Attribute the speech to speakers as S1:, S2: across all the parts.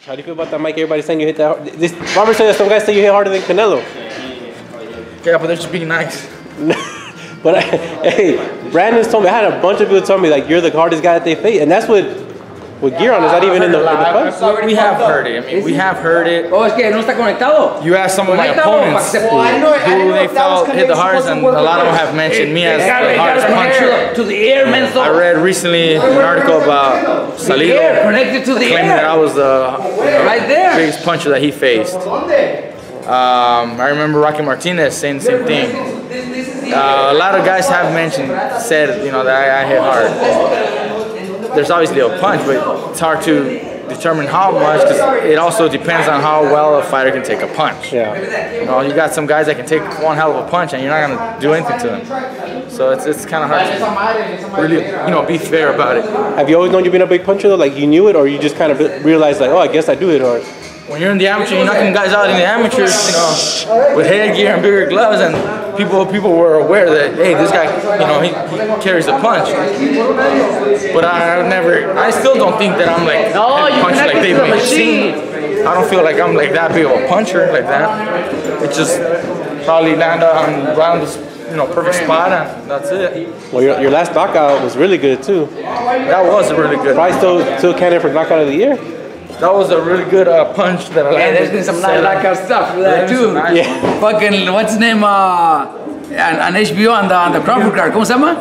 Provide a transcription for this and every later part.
S1: How do you feel about that, Mike? Everybody's saying you hit that hard. Robert said that some guys say you hit harder than Canelo.
S2: Yeah, but they're just being nice.
S1: But hey, Brandon's told me, I had a bunch of people tell me like you're the hardest guy that they face, and that's what Giron is not even in the punch.
S2: We have heard it. I mean, we have heard it.
S3: Oh, es que no está conectado.
S2: You ask some of my opponents who they felt hit the hardest, and a lot of them have mentioned me as the hardest puncher.
S3: To the air, man.
S2: I read recently an article about Salido
S3: connected to the
S2: claiming that I was the biggest puncher that he faced. I remember Rocky Martinez saying the same thing. A lot of guys have said, you know, that I hit hard. There's obviously a punch, but it's hard to determine how much because it also depends on how well a fighter can take a punch.
S1: Yeah.
S2: You know, you got some guys that can take one hell of a punch and you're not gonna do anything to them. So it's kind of hard to really, you know, be fair about it.
S1: Have you always known you've been a big puncher though? Like you knew it, or you just kind of realized like, oh, I guess I do hit hard?
S2: When you're in the amateur, you're knocking guys out in the amateurs, you know, with headgear and bigger gloves, and people were aware that, hey, this guy, you know, he carries a punch. But I still don't think that I'm like punch like they've made it seem. I don't feel like I'm like that big of a puncher like that. It's just probably land on the perfect spot, and that's it.
S1: Well, your last knockout was really good too.
S2: That was a really good.
S1: Probably still candidate for knockout of the year.
S2: That was a really good punch that I landed.
S3: Yeah, there's been some nice knockout stuff for that too.
S1: Yeah.
S3: Fucking, what's his name? On HBO on the Crawford card. ¿Cómo se llama?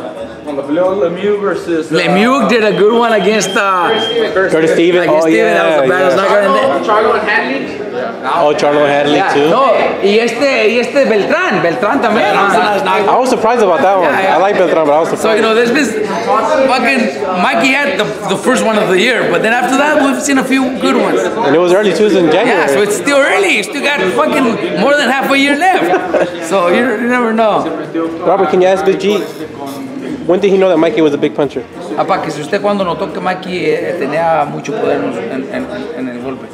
S2: Lemieux versus...
S3: Lemieux did a good one against
S1: Curtis Stevens. Oh yeah.
S3: That was the baddest knockout in there.
S4: Charlo and Hadley.
S1: Oh, Charlo Hadley too.
S3: No, y este Beltrán también.
S1: I was surprised about that one. I like Beltrán, but I was surprised.
S3: So, you know, there's been fucking, Mikey had the first one of the year, but then after that, we've seen a few good ones.
S1: And it was early too, in January.
S3: Yeah, so it's still early. You still got fucking more than half a year left. So you never know.
S1: Robert, can you ask Big G, when did he know that Mikey was a big puncher?
S3: Apa, que si usted cuando notó que Mikey tenía mucho poder en el golpe.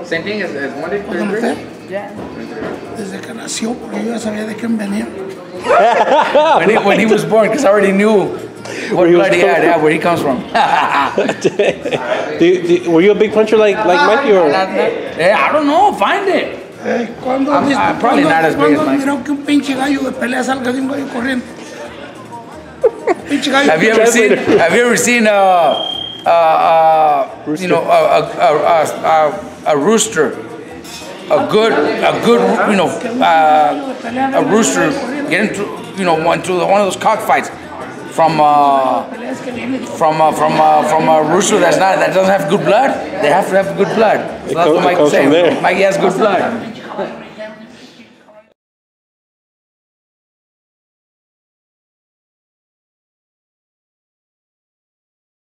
S4: Same thing as Monday, Thursday?
S3: Yeah.
S5: Desde que nació, porque yo ya sabía de quién venía.
S3: when he was born, because I already knew what blood he had, where he comes from.
S1: Were you a big puncher like Mikey? Or?
S3: I don't know, find it.
S5: Cuando
S3: probably not as big as Mikey.
S5: Miró que un pinche gallo de pelea salga de un gallo corriente.
S3: Have you ever seen you know, a rooster, a good you know, a rooster get into, you know, one of those cockfights from a rooster that doesn't have good blood? They have to have good blood. So that's what Mikey said. Mikey has good blood.